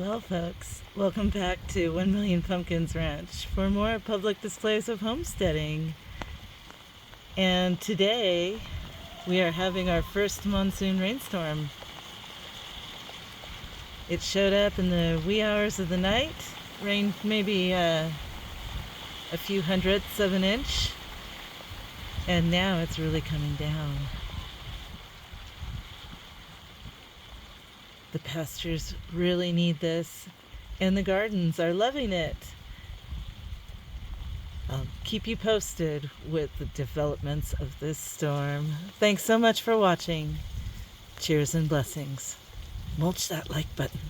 Well, folks, welcome back to 1 Million Pumpkins Ranch for more public displays of homesteading. And today we are having our first monsoon rainstorm. It showed up in the wee hours of the night, rained maybe a few hundredths of an inch, and now it's really coming down. The pastures really need this, and the gardens are loving it. I'll keep you posted with the developments of this storm. Thanks so much for watching. Cheers and blessings. Mulch that like button.